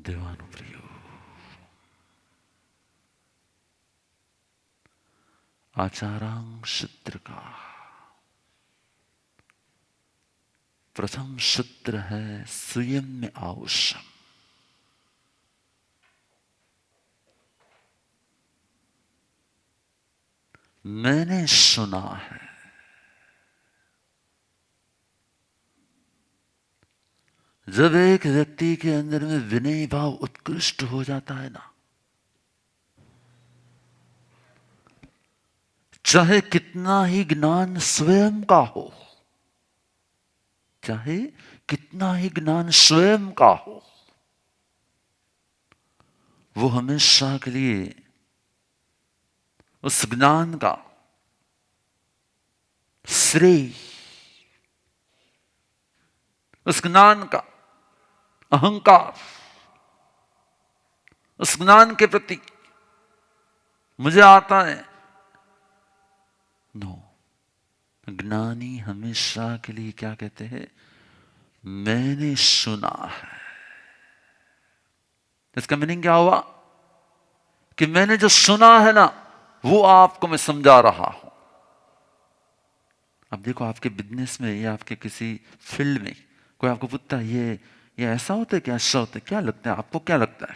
देवानुप्रियो आचारांग सूत्र का प्रथम सूत्र है स्वयं में आवश्यम। मैंने सुना है। जब एक व्यक्ति के अंदर में विनय भाव उत्कृष्ट हो जाता है ना, चाहे कितना ही ज्ञान स्वयं का हो, चाहे कितना ही ज्ञान स्वयं का हो, वो हमेशा के लिए उस ज्ञान का श्रेय, उस ज्ञान का अहंकार, उस ज्ञान के प्रति मुझे आता है, नो, ज्ञानी हमेशा के लिए क्या कहते हैं? मैंने सुना है। इसका मीनिंग क्या हुआ? कि मैंने जो सुना है ना, वो आपको मैं समझा रहा हूं। अब देखो, आपके बिजनेस में या आपके किसी फील्ड में कोई आपको पूछता है ये ऐसा होता है क्या, ऐसा होता है क्या, लगता है आपको, क्या लगता है?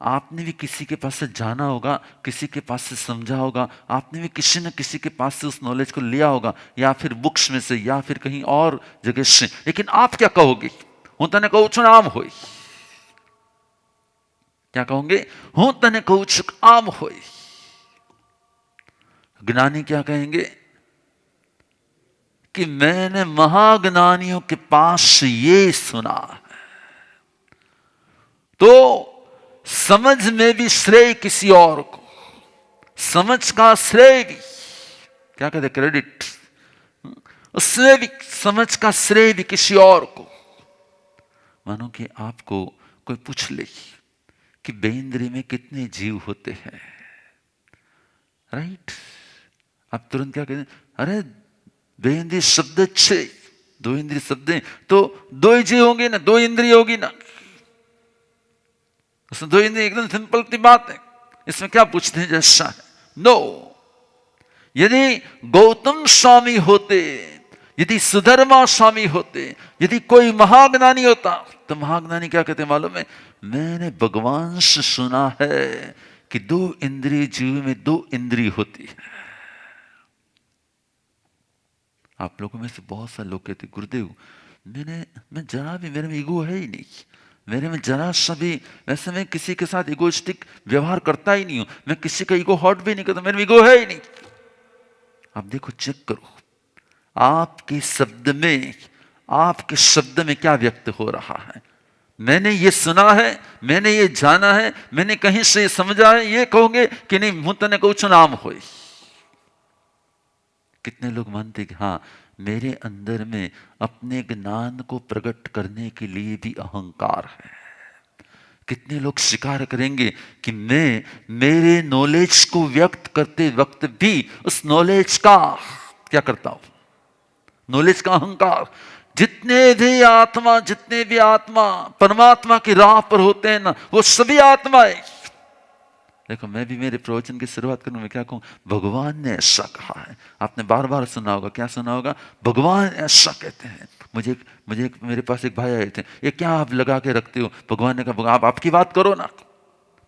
आपने भी किसी के पास से जाना होगा, किसी के पास से समझा होगा, आपने भी किसी न किसी के पास से उस नॉलेज को लिया होगा, या फिर बुक्स में से या फिर कहीं और जगह से। लेकिन आप क्या कहोगे? हूं तने कहूं छु आम होई। क्या कहोगे? हूं तने कहूं छु आम होई। ज्ञानी क्या कहेंगे? कि मैंने महाज्ञानियों के पास ये सुना है। तो समझ में भी श्रेय किसी और को, समझ का श्रेय भी, क्या कहते, क्रेडिट, उसमें भी समझ का श्रेय भी किसी और को। मानो कि आपको कोई पूछ ले कि बेंद्री में कितने जीव होते हैं, राइट? आप तुरंत क्या कहते हैं? अरे बेंद्री शब्द अच्छे, दो इंद्रिय शब्द हैं, तो दो ही जीव होंगे ना, दो इंद्रिय होगी ना। उसमें दो इंद्रिय, एकदम सिंपल सी बात है, इसमें क्या पूछते हैं जैसा है? नो। यदि गौतम स्वामी होते, यदि सुधर्मा स्वामी होते, यदि कोई महाज्ञानी होता, तो महाज्ञानी क्या कहते हैं मालूम है? मैंने भगवान से सुना है कि दो इंद्रिय जीव में दो इंद्रिय होती है। आप लोगों में से बहुत सारे लोग कहते, गुरुदेव मैं जरा भी, मेरे में ईगो है ही नहीं, मेरे में जरा सा भी, वैसे मैं किसी के साथ इगोइस्टिक व्यवहार करता ही नहीं हूं, मैं किसी का ईगो हर्ट भी नहीं करता, मेरे में ईगो है ही नहीं। आप देखो, चेक करो आपके शब्द में क्या व्यक्त हो रहा है। मैंने ये सुना है, मैंने ये जाना है, मैंने कहीं से समझा है, ये कहोगे कि नहीं मुंह तने कुछ नाम होए। कितने लोग मानते कि हाँ, मेरे अंदर में अपने ज्ञान को प्रकट करने के लिए भी अहंकार है। कितने लोग स्वीकार करेंगे कि मैं मेरे नॉलेज को व्यक्त करते वक्त भी उस नॉलेज का क्या करता हूं? नॉलेज का अहंकार। जितने भी आत्मा परमात्मा की राह पर होते हैं ना, वो सभी आत्माएं। देखो, मैं भी मेरे प्रवचन की शुरुआत करूं, मैं क्या कहूं? भगवान ने ऐसा कहा है। आपने बार बार सुना होगा, क्या सुना होगा? भगवान ऐसा कहते हैं। मेरे पास एक भाई आए थे, ये क्या आप लगा के रखते हो? भगवान ने कहा, आप आपकी बात करो ना।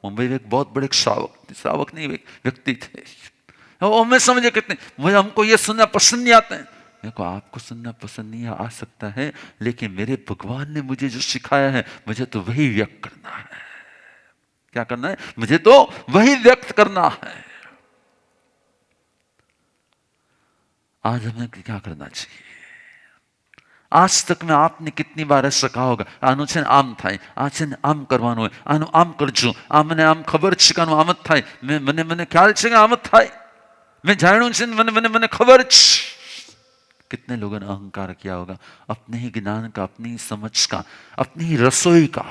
मुंबई में एक बहुत बड़े श्रावक नहीं, व्यक्ति थे, वो हमें समझे कितने, मुझे हमको ये सुनना पसंद नहीं आता है। देखो, आपको सुनना पसंद नहीं आ सकता है, लेकिन मेरे भगवान ने मुझे जो सिखाया है, मुझे तो वही व्यक्त करना है। क्या करना है? मुझे तो वही व्यक्त करना है। आज हमें क्या करना चाहिए? आज तक में आपने कितनी बार ऐसा कहा होगा, आनु छे आम थाय, आ छे ने आम करवानो होय, आनु आम करजो, आ मने आम खबर छे के आनु आम ज थाय, મને ખ્યાલ છે કે આમ જ થાય, मैं જાણ્યું છે, મને खबर छ। कितने लोगों ने अहंकार किया होगा, अपने ही ज्ञान का, अपनी ही समझ का, अपनी ही रसोई का,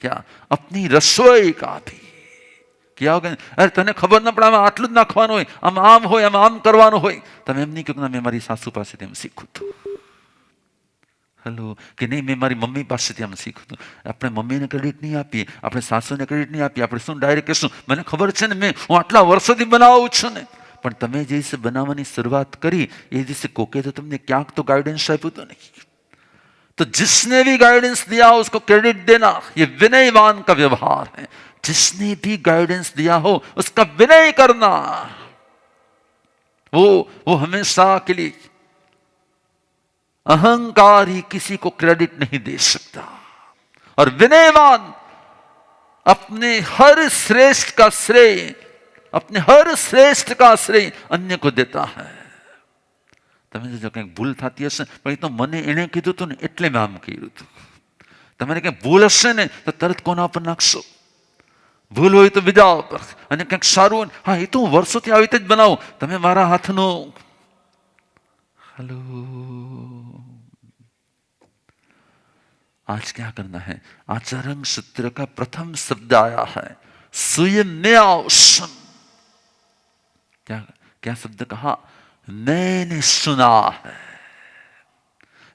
क्या अपनी रसोई का भी किया होगा। अरे तने खबर न પડે, આમાં આટલું જ નાખવાનું હોય, આમ હોય, આમ કરવાનું હોય। તમે એમ નહીં કહો કે મેં મારી સાસુ પાસેથી એમ શીખ્યું હતું। हेलो कि नहीं मैं મારી મમ્મી પાસેથી આમ શીખું છું. આપણે મમ્મીને ક્રેડિટ નહીં આપીએ, આપણે સાસુને ક્રેડિટ નહીં આપીએ, આપણે શું ડાયરેક્ટ કહેશું મને ખબર છે ને હું આટલા વર્ષોથી બનાવું છું ને. પણ તમે જે દિવસે બનાવવાની શરૂઆત કરી એ દિવસે કોકે તો તમને ક્યાંક તો ગાઈડન્સ આપ્યું હતું નહીં. तो जिसने भी गाइडेंस दिया उसको क्रेडिट देना, ये विनयवान का व्यवहार है. जिसने भी गाइडेंस दिया हो उसका विनय करना, वो हमेशा के लिए अहंकार ही किसी को क्रेडिट नहीं दे सकता. और विनयवान अपने हर श्रेष्ठ का श्रेय, अपने हर श्रेष्ठ का श्रेय अन्य को देता है. તમે જો કંઈક ભૂલ થતી હશે પણ એ તો મને એણે કીધું હતું ને એટલે મેં આમ કર્યું હતું. તમારે કંઈક ભૂલ હશે ને તો તરત કોના પર નાખશો? ભૂલ હોય તો બીજા ઉપર. અને કંઈક સારું હોય હા એ તો હું વર્ષોથી આવી રીતે જ બનાવું, તમે મારા હાથનો हेलो. आज क्या करना है? आचरण सूत्र का प्रथम शब्द आया है स्वयं में आवश्यम. क्या क्या शब्द कहा? मैंने सुना है,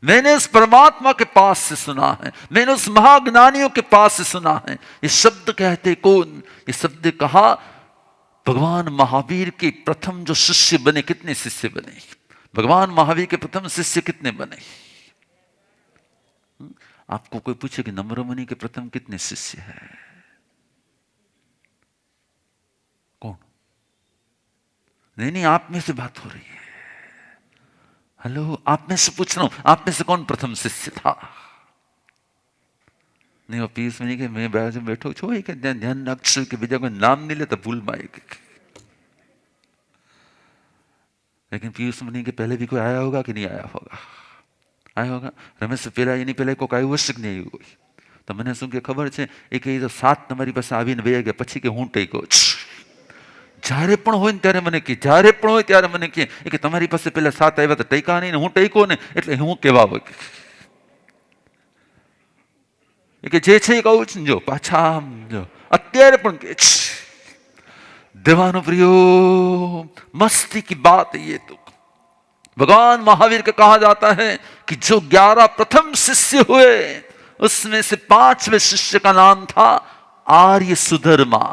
मैंने उस परमात्मा के पास से सुना है, मैंने उस महाज्ञानियों के पास से सुना है. ये शब्द कहते कौन? ये शब्द कहा भगवान महावीर के प्रथम जो शिष्य बने. कितने शिष्य बने भगवान महावीर के? प्रथम शिष्य कितने बने? आपको कोई पूछे कि नम्र मुनि के प्रथम कितने शिष्य हैं? कौन? नहीं आप में से बात हो रही है. हेलो आप में से पूछ रहा हूं, आप में से कौन प्रथम शिष्य था? नहीं वो पीयूष मुनि के मैं बाजू बैठो छो कि ध्यान रखशो कि बीजा कोई नाम नहीं ले तो भूल माए. लेकिन पीयूष मुनि के पहले भी कोई आया होगा कि नहीं आया होगा? आया होगा. रमेश से पहला એની પહેલા કોઈ આવ્યું હશે કે નહીં આવ્યું હોય? તો મને શું કે ખબર છે એ કે તો 7 તમારી પાસે આવીને વયા ગયા પછી કે હું ટેકો છું. જ્યારે પણ હોય ને ત્યારે મને કે, જ્યારે પણ હોય ત્યારે મને કે કે તમારી પાસે પહેલા 7 આવ્યા તો ટેકા નહીં ને હું ટેકો ને એટલે હું કેવા હોય કે જે છે એ કહું છું જો પાછા જો અત્યારે પણ કે છે. देवानो प्रियो मस्ती की बात है ये. तो भगवान महावीर का कहा जाता है कि जो 11 प्रथम शिष्य हुए उसमें से 5वें शिष्य का नाम था आर्य सुधर्मा.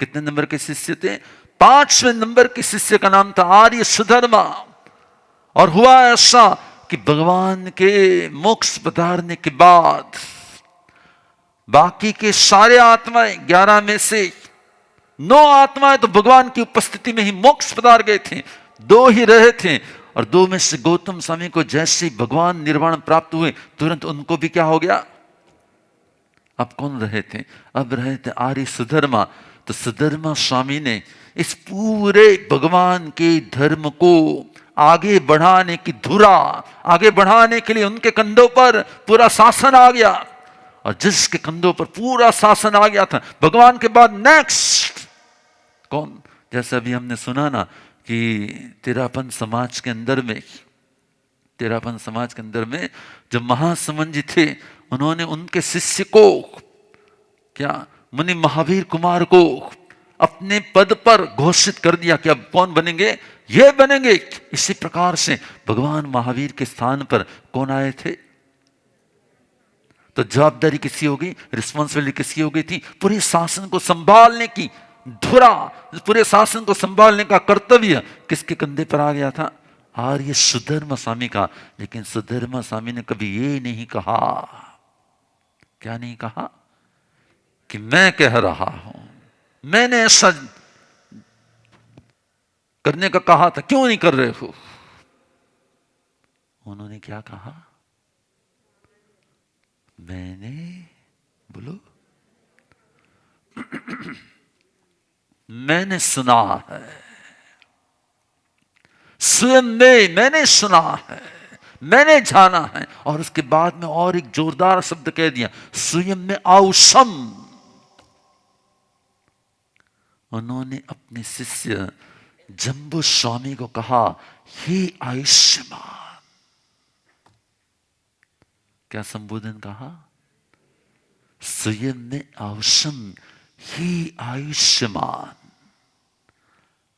कितने नंबर के शिष्य थे? 5वें नंबर के शिष्य का नाम था आर्य सुधर्मा. और हुआ ऐसा कि भगवान के मोक्ष पधारने के बाद बाकी के सारे आत्माएं 11 में से 9 आत्माएं तो भगवान की उपस्थिति में ही मोक्ष पधार गए थे, 2 ही रहे थे. और 2 में से गौतम स्वामी को जैसे ही भगवान निर्वाण प्राप्त हुए तुरंत उनको भी क्या हो गया? अब कौन रहे थे? अब रहे थे आर्य सुधर्मा. तो सुधर्मा स्वामी ने इस पूरे भगवान के धर्म को आगे बढ़ाने की धुरा, आगे बढ़ाने के लिए उनके कंधों पर पूरा शासन आ गया. और जिसके कंधों पर पूरा शासन आ गया था भगवान के बाद नेक्स्ट कौन? जैसे अभी हमने सुना ना कि तेरापन समाज के अंदर में, तेरापन समाज के अंदर में जो महासमन जी थे उन्होंने उनके शिष्य को क्या मुनि महावीर कुमार को अपने पद पर घोषित कर दिया कि अब कौन बनेंगे? ये बनेंगे. इसी प्रकार से भगवान महावीर के स्थान पर कौन आए थे? तो जवाबदारी किसी हो गई, रिस्पॉन्सिबिलिटी किसी हो गई थी? पूरे शासन को संभालने की धुरा, पूरे शासन को संभालने का कर्तव्य किसके कंधे पर आ गया था? आर्य सुधर्मा स्वामी का. लेकिन सुधर्मा स्वामी ने कभी ये नहीं कहा, क्या नहीं कहा? कि मैं कह रहा हूं, मैंने ऐसा करने का कहा था, क्यों नहीं कर रहे हो? उन्होंने क्या कहा? मैंने बोलो मैंने सुना है, स्वयं में मैंने सुना है, मैंने जाना है. और उसके बाद में और एक जोरदार शब्द कह दिया, स्वयं में औसम. उन्होंने अपने शिष्य जम्बू स्वामी को कहा, हे आयुष्मान. क्या संबोधन कहा? स्वयं में औसम, हे आयुष्मान.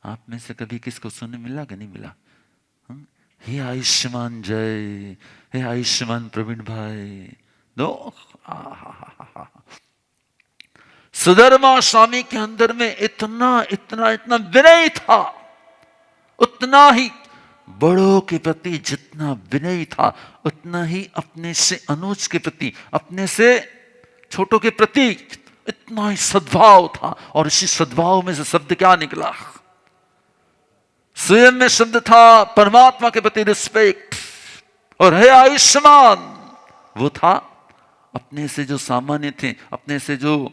आप में से कभी किसको सुनने मिला कि नहीं मिला? हे आयुष्मान जय, हे आयुष्मान प्रवीण भाई, दो। सुधर्मा स्वामी के अंदर में इतना इतना इतना विनय था, उतना ही बड़ों के प्रति जितना विनय था, उतना ही अपने से अनुज के प्रति, अपने से छोटों के प्रति इतना ही सद्भाव था। और इसी सद्भाव में से शब्द क्या निकला? स्वयं में शब्द था परमात्मा के प्रति रिस्पेक्ट, और है आयुष्मान वो था अपने से जो सामान्य थे, अपने से जो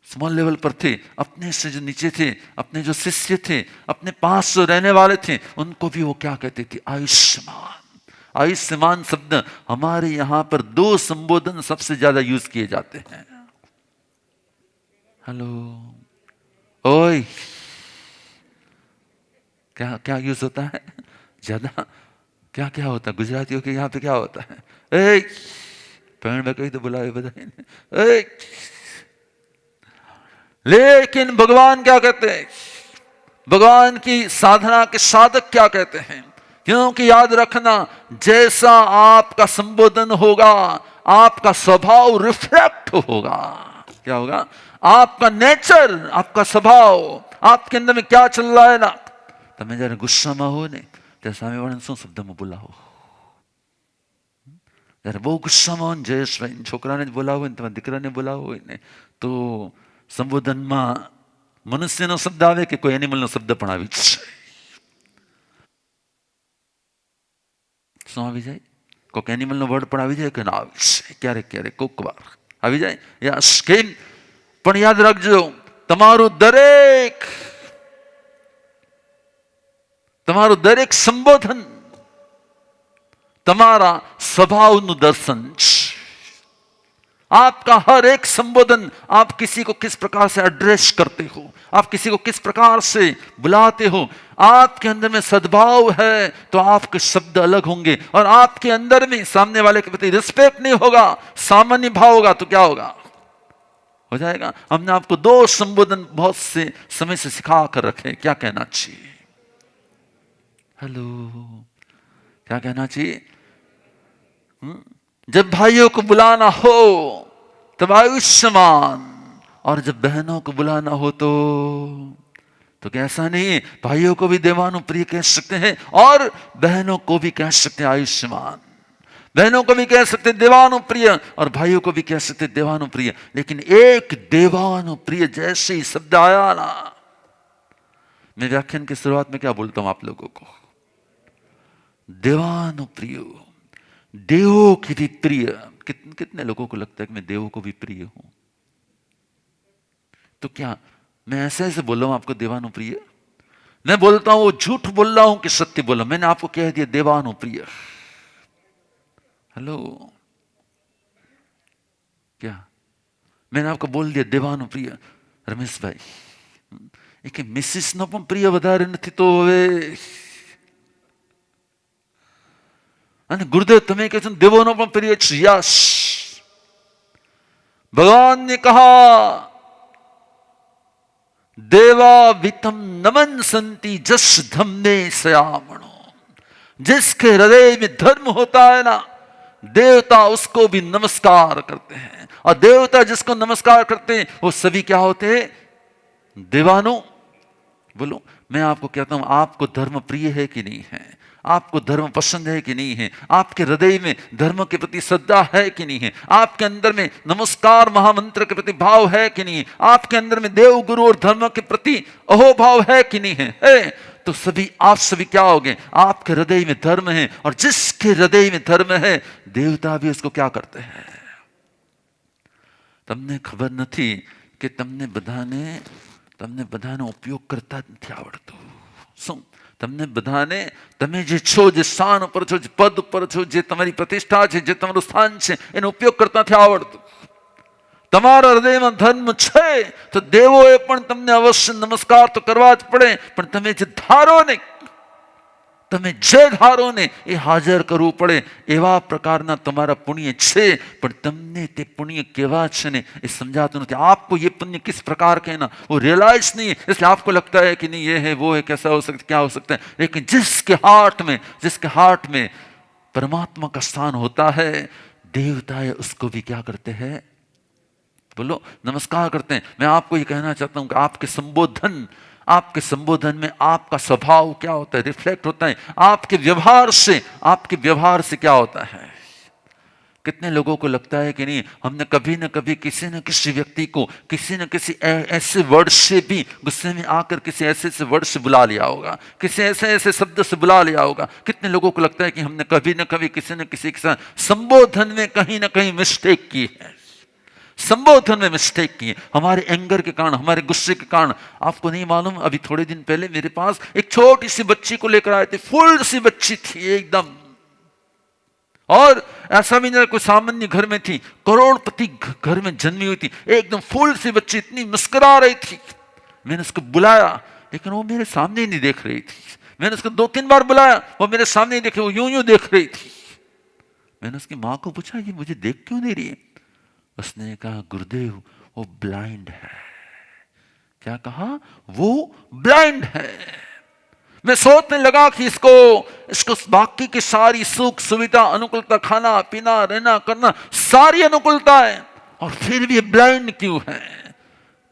स्मॉल लेवल पर थे, अपने से जो नीचे थे, अपने जो शिष्य थे, अपने पास जो रहने वाले थे, उनको भी वो क्या कहते थे? आयुष्मान। आयुष्मान शब्द हमारे यहां पर दो संबोधन सबसे ज्यादा यूज किए जाते हैं। हेलो, ओए, क्या क्या यूज होता है ज्यादा? क्या क्या होता है गुजरातियों के यहाँ पे? क्या होता है? ए पेड़ में कहीं तो बुलाए बधाई नहीं। लेकिन भगवान क्या कहते हैं? भगवान की साधना के साधक क्या कहते हैं? क्योंकि याद रखना, जैसा आपका संबोधन होगा, आपका स्वभाव रिफ्लेक्ट होगा। क्या होगा? आपका नेचर, आपका स्वभाव, आपके अंदर में क्या चल रहा है ना, તમે જ્યારે ગુસ્સામાં હો ને ત્યારે સામેવાળાને શું શબ્દમાં બોલાવો? જ્યારે બહુ ગુસ્સામાં હોય ને, જયેશભાઈ છોકરાને જ બોલાવો હોય ને, તમારા દીકરાને બોલાવો હોય ને, તો સંબોધનમાં મનુષ્યનો શબ્દ આવે કે કોઈ એનિમલનો શબ્દ પણ આવી જ જાય? શું આવી જાય? કોઈક એનિમલનો વર્ડ પણ આવી જાય કે ના આવી જાય? ક્યારેક ક્યારેક કોક વાર આવી જાય. યસ, કેમ? પણ યાદ રાખજો, તમારું દરેક સંબોધન તમારા स्वभावનું दर्शन છે. आपका हर एक संबोधन, आप किसी को किस प्रकार से एड्रेस करते हो, आप किसी को किस प्रकार से बुलाते हो, आपके अंदर में सद्भाव है तो आपके शब्द अलग होंगे। और आपके अंदर में सामने वाले के प्रति रिस्पेक्ट नहीं होगा, सामान्य भाव होगा, तो क्या होगा? हो जाएगा। हमने आपको दो संबोधन बहुत से समय से सिखा कर रखे, क्या कहना चाहिए? हेलो, क्या कहना चाहिए? जब भाइयों को बुलाना हो तब आयुष्मान, और जब बहनों को बुलाना हो तो कैसा नहीं, भाइयों को भी देवानुप्रिय कह सकते हैं और बहनों को भी कह सकते हैं आयुष्मान। बहनों को भी कह सकते देवानुप्रिय और भाइयों को भी कह सकते देवानुप्रिय। लेकिन एक देवानुप्रिय जैसे ही शब्द आया ना, मैं व्याख्यान की शुरुआत में क्या बोलता हूं आप लोगों को? देवानुप्रिय, देवों की भी प्रिय। कितने लोगों को लगता है कि मैं देवों को भी प्रिय हूं? तो क्या मैं ऐसे ऐसे बोल रहा हूं आपको देवानुप्रिय? मैं बोलता हूं वो झूठ बोल रहा हूं कि सत्य बोल रहा हूं? मैंने आपको कह दिया देवानुप्रिय। हेलो, क्या मैंने आपको बोल दिया देवानुप्रिय? रमेश भाई, एक मिसिस નો પણ પ્રિય વધારે નથી તો હવે? અને ગુરુદેવ તમે કહો છો દેવોનો પણ પ્રિય છે? यस, भगवान ने कहा देवा वितम नमन संति जस धम्मे सयामणो। जिसके हृदय में धर्म होता है ना, देवता उसको भी नमस्कार करते हैं। और देवता जिसको नमस्कार करते हैं वो सभी क्या होते हैं? देवानु। बोलो, मैं आपको कहता हूं, आपको धर्म प्रिय है कि नहीं है? आपको धर्म पसंद है कि नहीं है? आपके हृदय में धर्म के प्रति श्रद्धा है कि नहीं है? आपके अंदर में नमस्कार महामंत्र के प्रति भाव है कि नहीं है? आपके अंदर में देव गुरु और धर्म के प्रति अहोभाव है कि नहीं है? तो सभी आप सभी क्या होगे? आपके हृदय में धर्म है, और जिसके हृदय में धर्म है देवता भी उसको क्या करते हैं? તમને ખબર નથી કે તમને બધાને ઉપયોગ કરતા જ નથી આવડતું? શું તમને બધાને, તમે જે છો, જે સ્થાન ઉપર છો, જે પદ ઉપર છો, જે તમારી પ્રતિષ્ઠા છે, જે તમારું સ્થાન છે, એનો ઉપયોગ કરતા નથી આવડતું? તમારા હૃદયમાં ધર્મ છે તો દેવોએ પણ તમને અવશ્ય નમસ્કાર તો કરવા જ પડે, પણ તમે જે ધારો ને, તમે જે ધારો ને એ હાજર કરવું પડે એવા પ્રકારના તમારા પુण्य છે, પણ તમને તે પુण्य કેવા છે ને એ समझाते नहीं। आपको ये पुण्य किस प्रकार के ना वो रियलाइज नहीं है, इसलिए आपको लगता है कि नहीं ये है वो है, कैसा हो सकता है, क्या हो सकता है। लेकिन जिसके हार्ट में परमात्मा का स्थान होता है, देवता उसको भी क्या करते हैं, बोलो नमस्कार करते हैं। मैं आपको ये कहना चाहता हूं कि आपके संबोधन में आपका स्वभाव क्या होता है, रिफ्लेक्ट होता है आपके व्यवहार से क्या होता है। कितने लोगों को लगता है कि नहीं हमने कभी न कभी किसी न किसी व्यक्ति को किसी न किसी ऐसे वर्ड से भी गुस्से में आकर किसी ऐसे वर्ड से बुला लिया होगा, किसी ऐसे शब्द से बुला लिया होगा। कितने लोगों को लगता है कि हमने कभी न कभी किसी न किसी के साथ संबोधन में कहीं ना कहीं मिस्टेक की है, संबोधन में मिस्टेक की है, हमारे एंगर के कारण, हमारे गुस्से के कारण। आपको नहीं मालूम, अभी थोड़े दिन पहले मेरे पास एक छोटी सी बच्ची को लेकर आए थे, फुल सी बच्ची थी एकदम, और ऐसा भी नहीं कोई सामान्य घर में थी, करोड़पति घर में जन्मी हुई थी, एकदम फुल सी बच्ची, इतनी मुस्कुरा रही थी। मैंने उसको बुलाया लेकिन वो मेरे सामने ही नहीं देख रही थी। मैंने उसको 2-3 बार बुलाया, वो मेरे सामने ही देखे, वो यूं यूं देख रही थी। मैंने उसकी माँ को पूछा ये मुझे देख क्यों नहीं रही है। उसने कहा गुरुदेव वो ब्लाइंड है। क्या कहा, वो ब्लाइंड है। मैं सोचने लगा कि इसको बाकी की सारी सुख सुविधा, अनुकूलता, खाना पीना रहना करना सारी अनुकूलता है, और फिर भी ब्लाइंड क्यों है।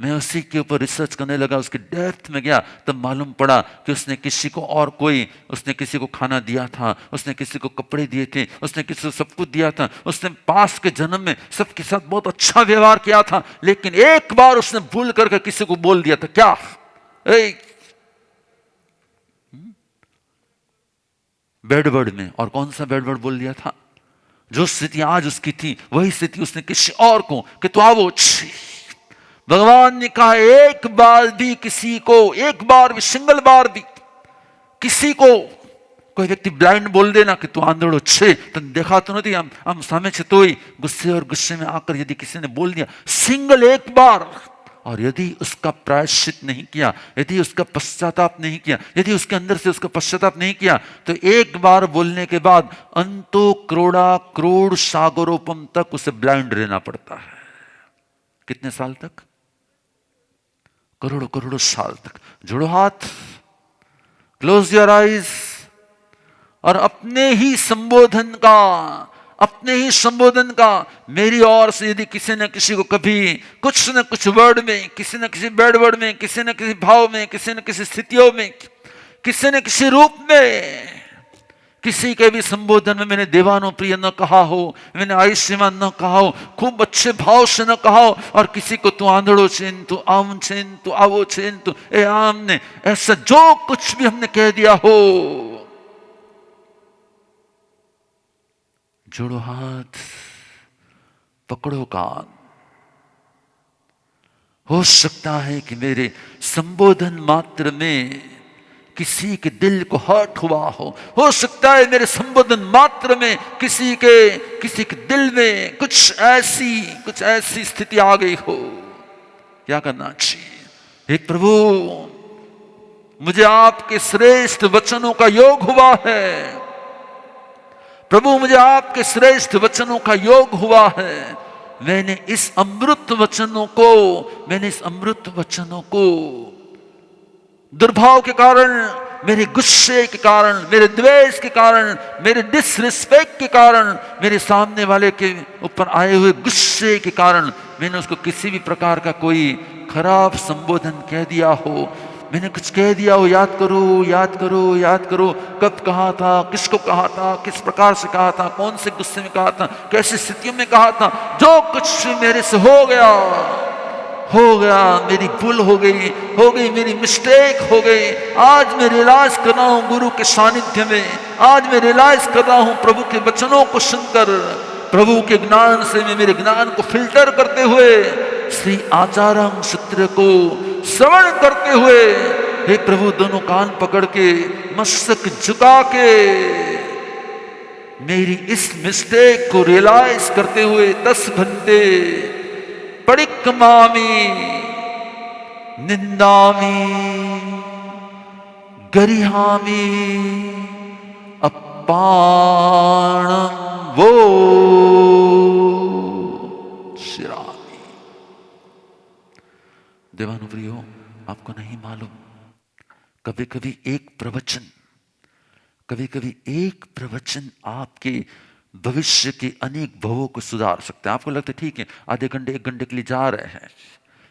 मैं उसी के ऊपर रिसर्च करने लगा, उसके डेप्थ में गया, तब मालूम पड़ा कि उसने किसी को खाना दिया था, उसने किसी को कपड़े दिए थे, उसने किसी को सब कुछ दिया था, उसने पास के जन्म में सबके साथ बहुत अच्छा व्यवहार किया था, लेकिन एक बार उसने भूल करके किसी को बोल दिया था, क्या बैड वर्ड में। और कौन सा बैड वर्ड बोल दिया था, जो स्थिति आज उसकी थी वही स्थिति उसने किसी और को कि तो आवो। भगवान ने कहा एक बार भी किसी को, एक बार भी, सिंगल बार भी किसी को कोई व्यक्ति ब्लाइंड बोल देना कि तू आंधळो छे, तो देखा तो नहीं हम सामने से, तो ही गुस्से में आकर यदि किसी ने बोल दिया सिंगल एक बार, और यदि उसका प्रायश्चित नहीं किया, यदि उसका पश्चाताप नहीं किया, यदि उसके अंदर से उसका पश्चाताप नहीं किया, तो एक बार बोलने के बाद अंतो करोड़ सागरोपम तक उसे ब्लाइंड रहना पड़ता है। कितने साल तक, करोड़ों साल तक। जोड़ो हाथ, क्लोज योर आईज, और अपने ही संबोधन का मेरी ओर से यदि किसी न किसी को कभी कुछ न कुछ वर्ड में, किसी न किसी बैड वर्ड में, किसी न किसी भाव में, किसी न किसी स्थितियों में, किसी न किसी रूप में, किसी के भी संबोधन में मैंने देवानो प्रिय न कहा हो, मैंने आयुष्मान न कहा हो, खूब अच्छे भाव से न कहा हो, और किसी को तू आंधड़ो छेन, तू आम छेन, तू आवो छेन, तू ए आम ने, ऐसा जो कुछ भी हमने कह दिया हो, जोड़ो हाथ, पकड़ो कान। हो सकता है कि मेरे संबोधन मात्र में किसी के दिल को हर्ट हुआ हो सकता है मेरे संबोधन मात्र में किसी के दिल में कुछ ऐसी स्थिति आ गई हो। क्या करना चाहिए, हे प्रभु मुझे आपके श्रेष्ठ वचनों का योग हुआ है, प्रभु मुझे आपके श्रेष्ठ वचनों का योग हुआ है। मैंने इस अमृत वचनों को दुर्भाव के कारण, मेरे गुस्से के कारण, मेरे द्वेष के कारण, मेरे डिसरिस्पेक्ट के कारण, मेरे सामने वाले के ऊपर आए हुए गुस्से के कारण मैंने उसको किसी भी प्रकार का कोई खराब संबोधन कह दिया हो, मैंने कुछ कह दिया हो, याद करो कब कहा था, किसको कहा था, किस प्रकार से कहा था, कौन से गुस्से में कहा था, कैसी स्थितियों में कहा था। जो कुछ मेरे से हो गया, मेरी भूल हो गई, मेरी मिस्टेक हो गई। आज मैं रियलाइज कर रहा हूँ गुरु के सानिध्य में, आज मैं रियलाइज कर रहा हूँ प्रभु के वचनों को सुनकर, प्रभु के ज्ञान से मैं मेरे ज्ञान को फिल्टर करते हुए श्री आचार्य सूत्र को श्रवण करते हुए, हे प्रभु दोनों कान पकड़ के मस्तक झुका के मेरी इस मिस्टेक को रियलाइज करते हुए 10 घंटे परिक्रमामी निंदामी गरिहामी पाणम वो शिरामि। देवानुप्रियो, आपको नहीं मालूम, कभी कभी एक प्रवचन आपके भविष्य के अनेक भवों को सुधार सकता है। आपको लगता है ठीक है, आधे घंटे 1 घंटे के लिए जा रहे हैं,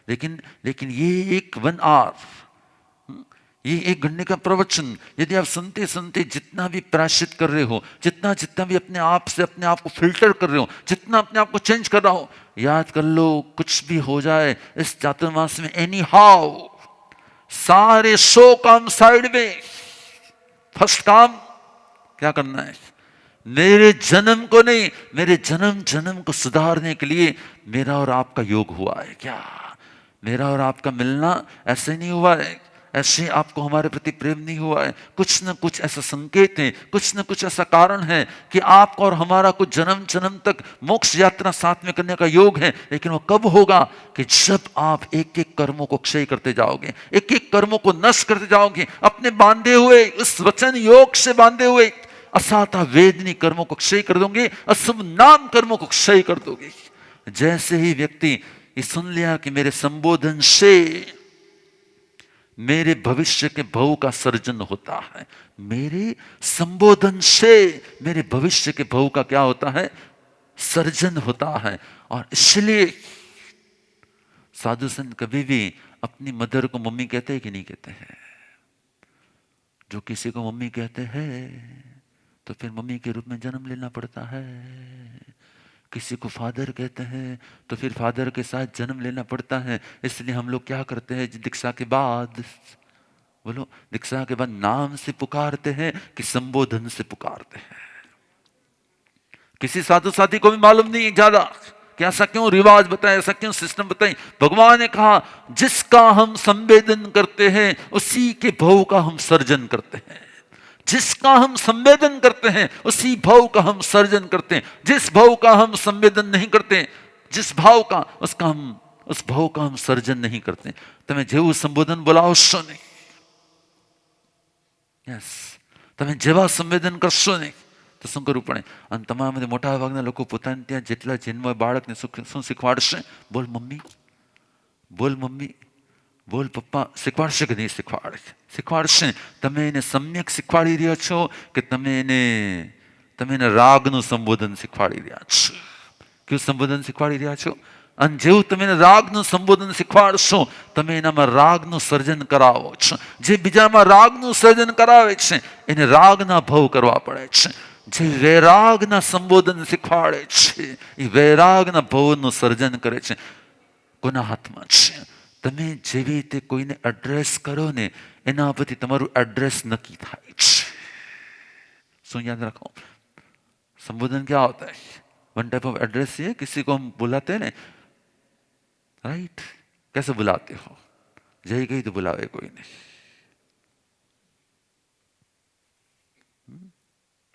लेकिन लेकिन ये एक 1 आवर, ये 1 घंटे का प्रवचन यदि आप सुनते सुनते जितना भी प्रायश्चित कर रहे हो, जितना जितना भी अपने आप से अपने आप को फिल्टर कर रहे हो, जितना अपने आप को चेंज कर रहा हो, याद कर लो कुछ भी हो जाए इस चातुर्मास में, एनी हाउ सारे 100 काम साइड में, फर्स्ट काम क्या करना है? मेरे जन्म को नहीं, मेरे जन्म जन्म को सुधारने के लिए मेरा और आपका योग हुआ है क्या? मेरा और आपका मिलना ऐसे नहीं हुआ है, ऐसे आपको हमारे प्रति प्रेम नहीं हुआ है। कुछ न कुछ ऐसा संकेत है, कुछ न कुछ ऐसा कारण है कि आपका और हमारा कुछ जन्म जन्म तक मोक्ष यात्रा साथ में करने का योग है। लेकिन वो कब होगा? कि जब आप एक एक कर्मों को क्षय करते जाओगे, एक एक कर्मों को नष्ट करते जाओगे, अपने बांधे हुए इस वचन योग से बांधे हुए असाता वेदनी कर्मों को क्षय कर दोगे, अशुभ नाम कर्मों को क्षय कर दोगे। जैसे ही व्यक्ति ये सुन लिया कि मेरे संबोधन से मेरे भविष्य के भव का सर्जन होता है, मेरे संबोधन से मेरे भविष्य के भव का क्या होता है? सर्जन होता है। और इसलिए साधु संत कभी भी अपनी मदर को मम्मी कहते हैं कि नहीं कहते हैं? जो किसी को मम्मी कहते हैं तो फिर मम्मी के रूप में जन्म लेना पड़ता है। किसी को फादर कहते हैं तो फिर फादर के साथ जन्म लेना पड़ता है। इसलिए हम लोग क्या करते हैं, दीक्षा के बाद, बोलो, दीक्षा के बाद नाम से पुकारते हैं कि संबोधन से पुकारते हैं। किसी साधु साथी को भी मालूम नहीं है ज्यादा कि ऐसा क्यों रिवाज बताए, ऐसा क्यों सिस्टम बताए। भगवान ने कहा जिसका हम संवेदन करते हैं उसी के भव का हम सर्जन करते हैं। जिसका हम संवेदन करते हैं उसी भाव का हम सर्जन करते हैं। जिस भाव का हम संवेदन नहीं करते, जिस भाव का, उस भाव का हम सर्जन नहीं करते। તમે જેવું સંબોધન બોલાવશો ને, યસ, તમે જેવા સંવેદન કરશો ને તો શું કરવું પડે? અને તમારા મોટા ભાગના લોકો પોતાને ત્યાં જેટલા જન્મ બાળકને શું શીખવાડશે? બોલ મમ્મી, બોલ મમ્મી, બોલ પપ્પા, શીખવાડશે કે નહીં શીખવાડે? શીખવાડશે. તમે એને સમ્યક શીખવાડી રહ્યા છો કે તમે એને રાગનું સંબોધન શીખવાડી રહ્યા છો? કેવું સંબોધન શીખવાડી રહ્યા છો? અને જેવું તમે એને રાગનું સંબોધન શીખવાડશો, તમે એનામાં રાગનું સર્જન કરાવો છો. જે બીજામાં રાગનું સર્જન કરાવે છે એને રાગના ભવ કરવા પડે છે. જે વૈરાગના સંબોધન શીખવાડે છે એ વૈરાગના ભવનું સર્જન કરે છે. કોના હાથમાં છે? તમે જેવી રીતે કોઈને એડ્રેસ કરો ને એના પરથી તમારું एड्रेस नक्की થાય છે. શું याद रखो? संबोधन क्या होता है? वन टाइप ऑफ एड्रेस ये, किसी को हम बुलाते हैं ना, राइट? कैसे बुलाते हो? जय गई तो बुलावे कोई नहीं,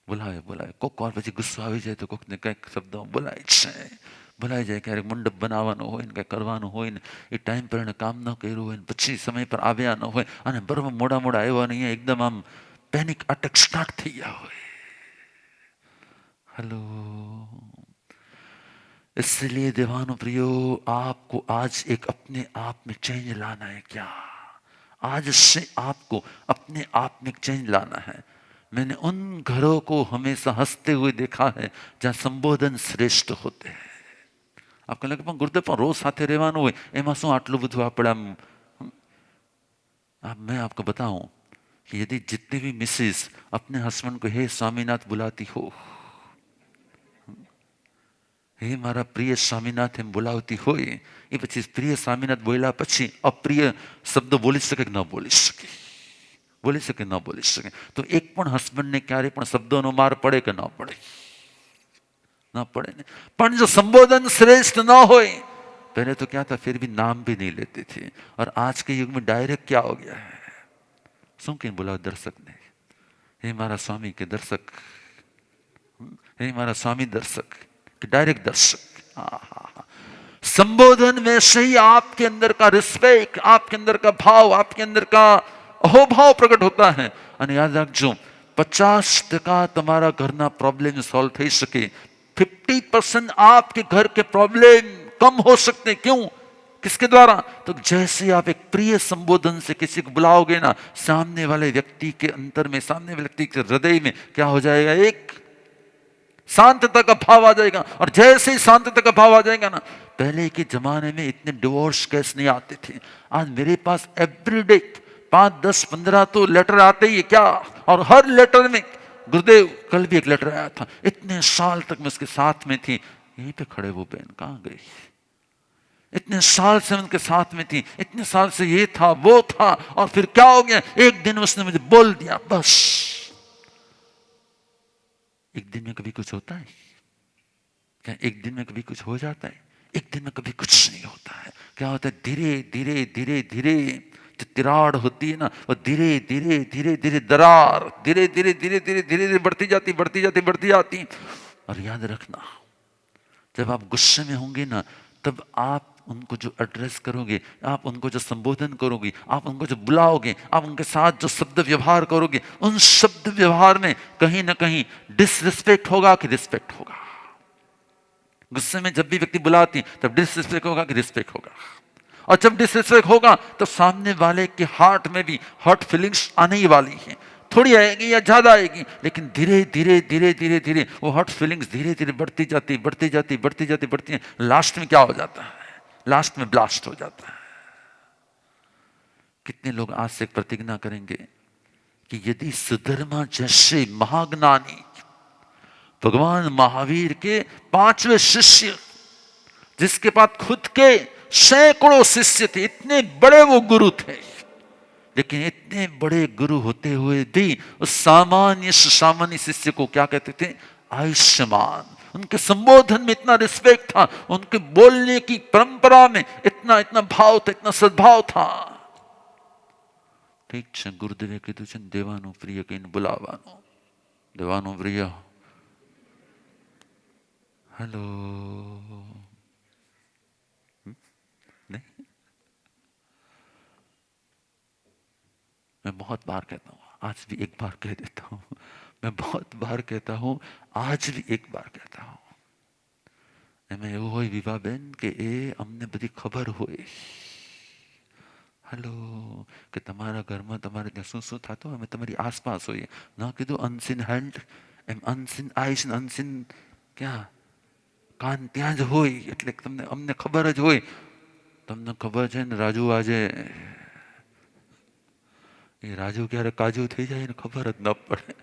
बुलावे बुलावे कोक और પછી ગુસ્સો આવી જાય તો કોકને કંઈક શબ્દો બોલાય છે, ભલાઈ જાય. ક્યારેક મંડપ બનાવવાનો હોય ને કંઈ કરવાનું હોય ને એ ટાઈમ પર એને કામ ન કર્યું હોય ને પછી સમય પર આવ્યા ન હોય અને બરાબર મોડા મોડા આવ્યા ને અહીંયા એકદમ આમ પેનિક અટેક સ્ટાર્ટ થઈ ગયા હોય. हेलो, इसलिए देवानो प्रियो, आपको आज एक अपने आप में चेंज लाना है. क्या आज से आपको अपने आप में चेंज लाना है? मैंने उन घरों को हमेशा हंसते हुए देखा है जहाँ संबोधन श्रेष्ठ होते हैं. आपको लगे પણ ગુરુદેવ પણ રોજ સાથે રહેવાનું હોય એમાં શું આટલું બધું આપણે આમ? मैं आपको बताऊं कि यदि जितनी भी मिसेस अपने हस्बैंड को हे स्वामीनाथ बुलाती हो, हे मारा प्रिय स्वामीनाथ एम बोलावती होय, એ પછી પ્રિય સ્વામીનાથ બોલ્યા પછી અપ્રિય શબ્દ બોલી શકે કે ન બોલી શકે? બોલી શકે ન બોલી શકે? તો એક પણ હસબન્ડને ક્યારે પણ શબ્દોનો માર પડે કે ન પડે? ना पड़े ने. पर जो संबोधन श्रेष्ठ ना हो, पहले तो क्या था, फिर भी नाम भी नहीं लेते थे. और आज के युग में डायरेक्ट क्या हो गया है? શું કે બોલાવ દર્શક ને, हे मारा स्वामी के दर्शक, हे मारा स्वामी दर्शक, कि डायरेक्ट दर्शक. संबोधन में से ही आपके अंदर का रिस्पेक्ट, आपके अंदर का भाव, आपके अंदर का अहोभाव प्रकट होता है. અને યાદ રાખજો, 50% તમારા ઘરના પ્રોબ્લેમ सॉल्व થઈ શકે, 50% आपके घर के प्रॉब्लम कम हो सकते। क्यों? किसके द्वारा? तो जैसे आप एक प्रिय संबोधन से किसी को बुलाओगे ना, सामने वाले व्यक्ति के अंतर में, सामने वाले व्यक्ति के हृदय में क्या हो जाएगा? एक शांतता का भाव आ जाएगा। और जैसे ही शांतता का भाव आ जाएगा ना, पहले के जमाने में इतने डिवोर्स केस नहीं आते थे। आज मेरे पास एवरीडे 5, 10, 15 तो लेटर आते ही है क्या। और हर लेटर में, गुरुदेव कल भी एक लेटर आया था, इतने साल तक मैं उसके साथ में थी, यहीं पे खड़े वो बहन कहां गई, इतने साल से उनके साथ में थी, इतने साल से ये था वो था, और फिर क्या हो गया, एक दिन उसने मुझे बोल दिया बस। एक दिन में कभी कुछ होता है क्या? एक दिन में कभी कुछ हो जाता है? एक दिन में कभी कुछ नहीं होता है। क्या होता है? धीरे धीरे धीरे धीरे जो तिराड़ होती है ना, वो धीरे धीरे धीरे धीरे दरार धीरे धीरे धीरे धीरे धीरे धीरे बढ़ती जाती बढ़ती जाती बढ़ती जाती। और याद रखना, जब आप गुस्से में होंगे ना, तब आप उनको जो एड्रेस करोगे, आप उनको जो संबोधन करोगे, आप उनको जो बुलाओगे, आप उनके साथ जो शब्द व्यवहार करोगे, उन शब्द व्यवहार में कहीं ना कहीं डिसरिस्पेक्ट होगा कि रिस्पेक्ट होगा। गुस्से में जब भी व्यक्ति बुलाती तब डिसरिस्पेक्ट होगा कि रिस्पेक्ट होगा। और जब डिसरिस्पेक्ट होगा तो सामने वाले के हार्ट में भी हर्ट फीलिंग्स आने ही वाली है, थोड़ी आएगी या ज्यादा आएगी, लेकिन धीरे धीरे धीरे धीरे धीरे वो हर्ट फीलिंग्स धीरे धीरे बढ़ती जाती बढ़ती जाती बढ़ती जाती बढ़ती है। लास्ट में क्या हो जाता है? लास्ट में ब्लास्ट हो जाता है। कितने लोग आज से प्रतिज्ञा करेंगे कि यदि सुधर्मा जैसे महाज्ञानी भगवान महावीर के 5वें शिष्य, जिसके पास खुद के सैकड़ों शिष्य थे, इतने बड़े वो गुरु थे, लेकिन इतने बड़े गुरु होते हुए भी उस सामान्य सामान्य शिष्य को क्या कहते थे? आयुष्मान। उनके संबोधन में इतना रिस्पेक्ट था, उनके बोलने की परंपरा में इतना इतना भाव था, इतना सद्भाव था। ठीक है, गुरुदेव कीधुं छे देवानु प्रिय कहीने बुलावानो। देवानु प्रिय, हेलो, नहीं, मैं बहुत बार कहता हूँ, आज भी एक बार कह देता हूँ, मैं बहुत बार कहता हूँ, आज भी एक बार कहता हूँ। એમાં એવું હોય વિવાબેન કે એ અમને બધી ખબર હોય, હેલો, કે તમારા ઘરમાં તમારે ત્યાં શું શું થતું, અમે તમારી આસપાસ હોઈએ। ના કીધું અનસીન હેન્ડ, એમ અનસીન આઈસ, અનસીન ક્યાં કાન ત્યાં જ હોય, એટલે તમને અમને ખબર જ હોય। તમને ખબર છે ને રાજુ આજે એ રાજુ ક્યારે કાજુ થઈ જાય ને ખબર જ ન પડે।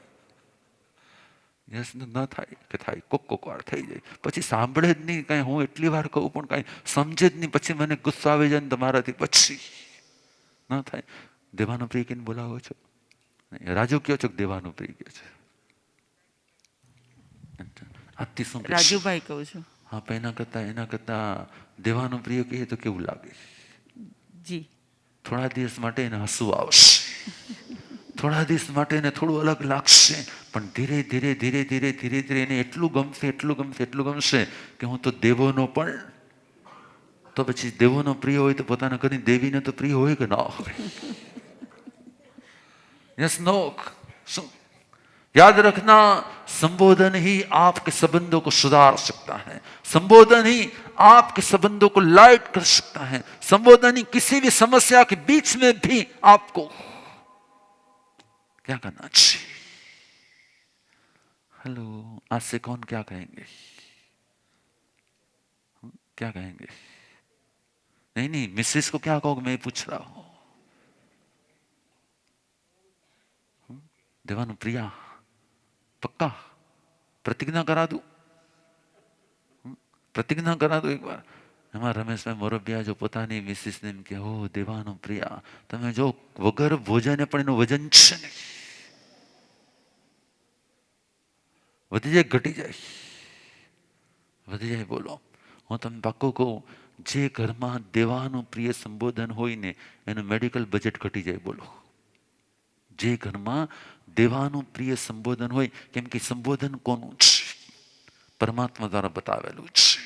યસ ન થાય કે થાય, કોક કોક વાર થઈ જાય, પછી સાંભળે જ નહીં કાંઈ। હું એટલી વાર કહું પણ કાંઈ સમજે જ નહીં, પછી મને ગુસ્સો આવી જાય ને તમારાથી, પછી ન થાય। દેવાનો પ્રિય કહીને બોલાવો છો, રાજુ કયો છો કે દેવાનો પ્રિય કયો છો? આજથી શું રાજુભાઈ કહું છું। હા, પણ એના કરતા દેવાનો પ્રિય કહીએ તો કેવું લાગે? જી, થોડા દિવસ માટે એને હસવું આવશે, થોડા દિવસ માટે એને થોડું અલગ લાગશે, પણ ધીરે ધીરે ધીરે ધીરે ધીરે ધીરે એને એટલું ગમશે એટલું ગમશે એટલું ગમશે કે હું તો દેવોનો પણ, તો પછી દેવોનો પ્રિય હોય તો પોતાના ઘરની દેવીને તો પ્રિય હોય કે ના હોય? Yes no. याद रखना, संबोधन ही आपके संबंधों को सुधार सकता है, संबोधन ही आपके संबंधों को लाइट कर सकता है, संबोधन ही किसी भी समस्या के बीच में भी आपको क्या करना चाहिए। हेलो, आज से कौन क्या कहेंगे? क्या कहेंगे? नहीं नहीं, मिसेस को क्या कहोगे? मैं पूछ रहा हूं। देवानु प्रिया, पक्का प्रतिज्ञा करा दूं? प्रतिज्ञा करा दो एक बार। એમાં રમેશભાઈ મોરબિયા જો પોતાની મિસિસને એમ કે, ઓ દેવાનો પ્રિયા, તમે જો વગર ભોજને પણ એનું વજન છે ને, વધી જાય ઘટી જાય, વધી જાય। બોલો, હું તમને પાક્કું કહું, જે ઘરમાં દેવાનું પ્રિય સંબોધન હોય ને એનું મેડિકલ બજેટ ઘટી જાય। બોલો, જે ઘરમાં દેવાનું પ્રિય સંબોધન હોય, કેમ કે સંબોધન કોનું છે? પરમાત્મા દ્વારા બતાવેલું છે।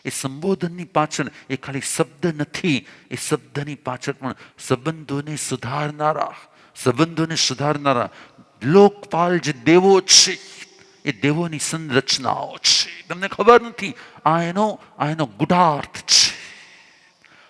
એ સંબોધનની પાછળ એ ખાલી શબ્દ નથી, એ શબ્દની પાછળ પણ સંબંધોને સુધારનારા લોકપાલ જે દેવો છે એ દેવોની સંરચનાઓ છે. તમને ખબર નથી આ એનો ગુઢાર્થ છે.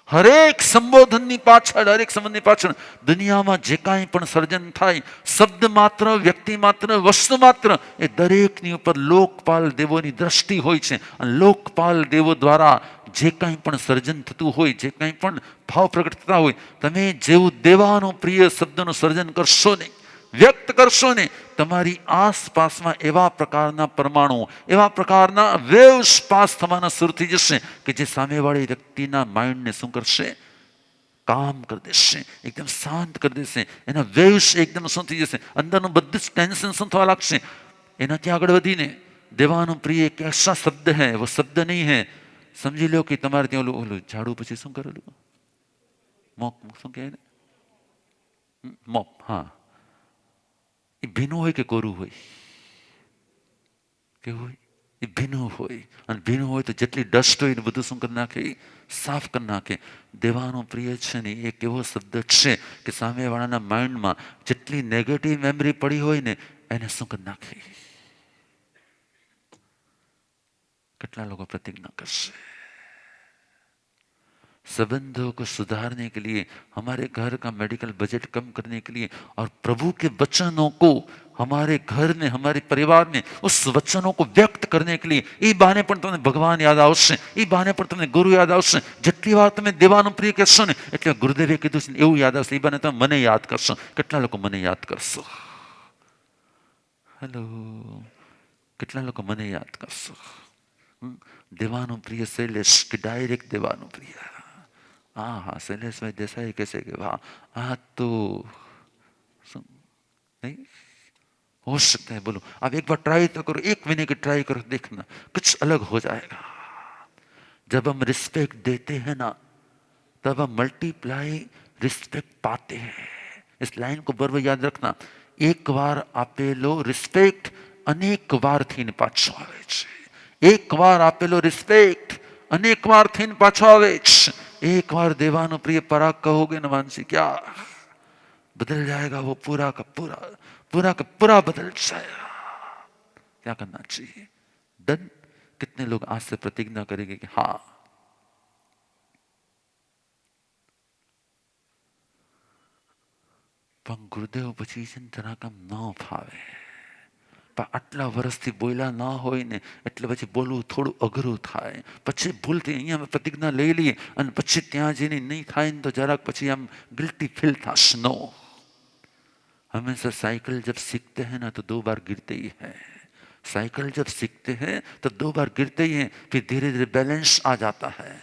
હરેક સંબોધનની પાછળ, હરેક સંબંધની પાછળ દુનિયામાં જે કાંઈ પણ સર્જન થાય, શબ્દ માત્ર, વ્યક્તિ માત્ર, વસ્તુ માત્ર, એ દરેકની ઉપર લોકપાલ દેવોની દ્રષ્ટિ હોય છે. અને લોકપાલ દેવો દ્વારા જે કાંઈ પણ સર્જન થતું હોય, જે કાંઈ પણ ભાવ પ્રગટ થતા હોય, તમે જેવું દેવાનો પ્રિય શબ્દનું સર્જન કરશો ને, વ્યક્ત કરશો ને, તમારી આસપાસમાં એવા પ્રકારના પરમાણુ, એવા પ્રકારના વેવ્સ પાસ થવાના શરૂ થઈ જશે કે જે સામેવાળી વ્યક્તિના માઇન્ડને શું કરશે? કામ કરી દેશે, એકદમ શાંત કરી દેશે. એના વેવ્સ એકદમ શું થઈ જશે? અંદરનું બધું જ ટેન્શન શું થવા લાગશે? એનાથી આગળ વધીને દેવાનો પ્રિય એક એસા શબ્દ હૈ, वो શબ્દ નહીં હૈ. સમજી લો કે તમારે ત્યાં ઓલું ઝાડુ પછી શું કરેલું? મોપ શું કહે? મોપ. હા, એ ભીનું હોય કે કોરું હોય? કેવું હોય? એ ભીનું હોય. અને ભીનું હોય તો જેટલી ડસ્ટ હોય ને બધું શું કરી નાખે? સાફ કરી નાખે. દેવાનો પ્રિય છે ને એક એવો શબ્દ છે કે સામેવાળાના માઇન્ડમાં જેટલી નેગેટિવ મેમરી પડી હોય ને એને શું કરી નાખે? કેટલા લોકો प्रतिज्ञा करसे? संबंधों को सुधारने के लिए, हमारे घर का मेडिकल बजट कम करने के लिए और प्रभु के वचनों को हमारे घर में, हमारे परिवार में उस वचनों को व्यक्त करने के लिए એ બહાને પણ તમને ભગવાન યાદ આવશે, એ બહાને પણ તમને ગુરુ યાદ આવશે. જેટલી વાર તમે દેવાનું પ્રિય કહેશો ને એટલે ગુરુદેવે કીધું છે એવું યાદ આવશે. એ બહાને તમે મને યાદ કરશો. કેટલા લોકો મને યાદ કરશો? હેલો, કેટલા લોકો મને યાદ કરશો? દેવાનું પ્રિય શૈલેષ કે ડાયરેક્ટ દેવાનું પ્રિય. हाँ हाँ, शैलेश भाई देसाई कैसे कि वाह, आज तो नहीं हो सकता है. बोलो आप एक बार ट्राई तो करो, 1 महीने की ट्राई करो, देखना कुछ अलग हो जाएगा. जब हम रिस्पेक्ट देते हैं ना तब हम मल्टीप्लाई रिस्पेक्ट पाते हैं. इस लाइन को बराबर याद रखना. एक बार આપેલો રિસ્પેક્ટ અનેક વાર થઈને પાછો આવે છે. એક વાર આપેલો રિસ્પેક્ટ अनेक बार थीन पाछो आवे. एक बार देवानो प्रिय पराग कहोगे ना मानसी, क्या बदल जाएगा वो पूरा का पूरा, पूरा का पूरा बदल जाएगा. क्या करना चाहिए? डन. कितने लोग आज से प्रतिज्ञा करेंगे कि हाँ પણ ગુરુદેવ પછી જરા કામ ન ફાવે. પણ આટલા વર્ષથી બોલ્યા ના હોય ને એટલે પછી બોલવું થોડું અઘરું થાય. પછી ભૂલથી અહીંયા અમે પ્રતિજ્ઞા લઈ લઈએ અને પછી ત્યાં જઈને નહીં થાય ને તો જરાક પછી આમ ગિલ્ટી ફીલ થશે. નો. हमेशा साइकिल जब सीखते हैं ना तो 2 बार गिरते ही हैं. साइकिल जब सीखते हैं तो 2 बार गिरते ही हैं, फिर धीरे धीरे बैलेंस आ जाता है.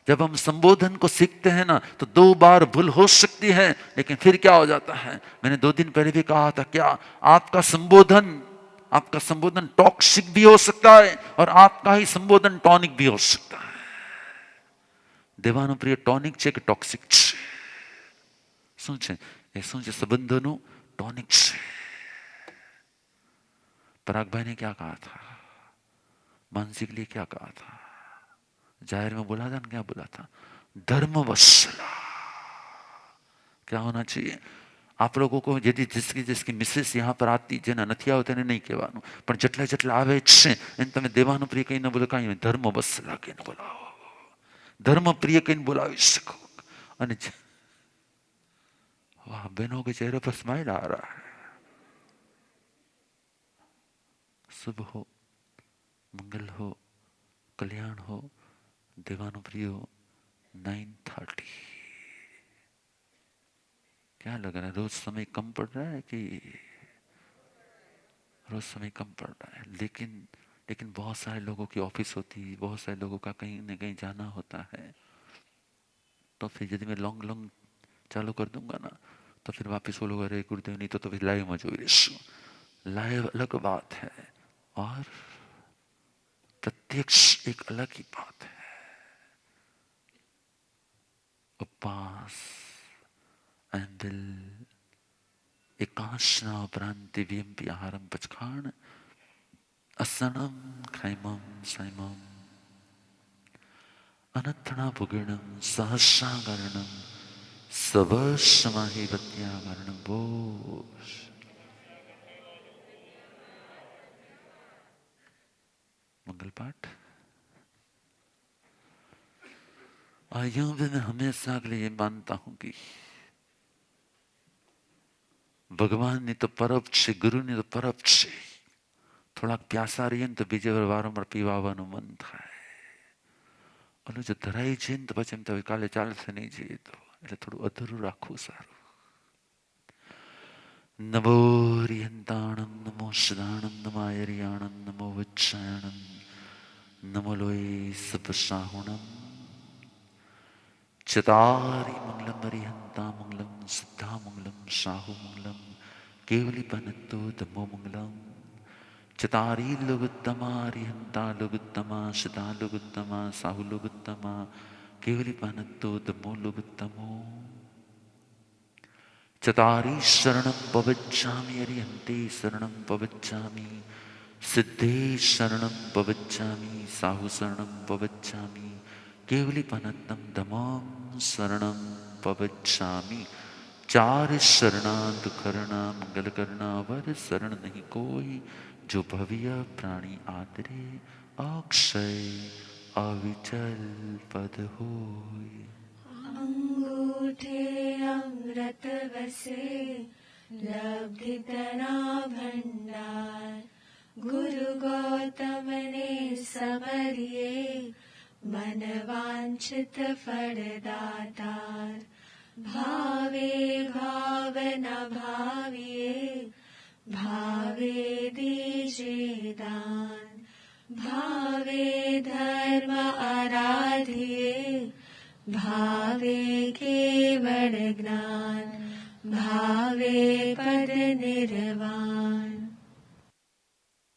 जब हम संबोधन को सीखते हैं ना तो 2 बार भूल हो सकती है, लेकिन फिर क्या हो जाता है? मैंने 2 दिन पहले भी कहा था, क्या आपका संबोधन टॉक्सिक भी हो सकता है और आपका ही संबोधन टॉनिक भी हो सकता है. देवानो प्रिय टॉनिक છે કે ટોક્સિક છે? શું છે? એ શું છે? સંબંધોનું टॉनिक છે. पराग भाई ने क्या कहा था? मानसी के लिए क्या कहा था? जाहिर में बोला था ना, क्या बोला था? धर्म वत्सला. क्या होना चाहिए? आप लोगों को यदि जिसकी मिसेस यहाँ पर आती જેના નથી આવતા એને નહીં કહેવાનું, પણ જેટલા જેટલા આવે છે એને તમે દેવાનું પ્રિય કહીને બોલો, કાંઈ ધર્મ વત્સલા કહીને બોલાવો. ધર્મ પ્રિય કહીને બોલાવી શકો. અને वाह, बहनों के चेहरे पर स्माइल आ रहा है. शुभ हो, मंगल हो, कल्याण हो, देवानो प्रिय हो. 9:30. क्या लग रहा है? रोज समय कम पड़ रहा है कि रोज समय कम पड़ रहा है? लेकिन बहुत सारे लोगों की ऑफिस होती है, बहुत सारे लोगों का कहीं न कहीं जाना होता है. तो फिर यदि मैं लॉन्ग चालू कर दूंगा ना तो फिर वापस वो लोग अरे गुरुदेव नहीं तो फिर लाइव में જોઈ લેશું. लाइव अलग बात है और प्रत्यक्ष एक अलग ही बात है. उपवास एंबिल एकांशना उपरांत दिव्यम्पि आहारम पचखाण असनम खैमम सैमम अनर्थना भुगिणम सहस्रागरणम सबस्माहि वत्यागरणम बोश. मंगल पाठ। और यूं भी मैं हमेशा के लिए ये मानता हूं कि भगवान ने तो परब छे, गुरु ने तो परब छे, થોડાક પ્યાસા રહીએ ને તો બીજે વાર વારંવાર પીવાનું મન થાય. ઓલું જો ધરાઈ છે ને તો પછી એમ તો કાલે ચાલશે નહીં જઈએ તો એટલે થોડું અધૂરું રાખવું સારું. નમો રિયંતાણમ, નમો સદાણમ, નમાયરિયાણમ, નમો વત્સાયણમ, નમો લોય સપસાહુણમ. ચતારી મંગલમ હરિહંતા મંગલમ, સિદ્ધા મંગલમ, સાહુ મંગલમ, કેવલી પનત્તો ધમ્મો મંગલમ. चतारी लोगुत्तमा, रिहंता लोगुत्तमा, सदा लोगुत्तमा, साहु लोगुत्तमा, केवली पानत्तो धम्मो लोगुत्तमो. चतारी शरणं पवच्छामि, अरिहन्ते शरणं पवच्छामि, सिद्धे शरणं पवच्छामि, साहु शरणं पवच्छामि, केवली पानत्तं धम्मं शरणं पवच्छामि. चार शरणा दुखरणा मंगल करना, वर शरण नहीं कोई, जो भव्य प्राणी आदरे, अक्षय अविचल पद होय. अंगूठे अमृत बसे, लब्धि तना भंडार, गुरु गौतम ने समरिए, मन वांछित फल दातार. भावे भावना भाविए, भावे दीजे दान, भावे धर्म आराधिए, भावे केवल ज्ञान, भावे पद निर्वाण.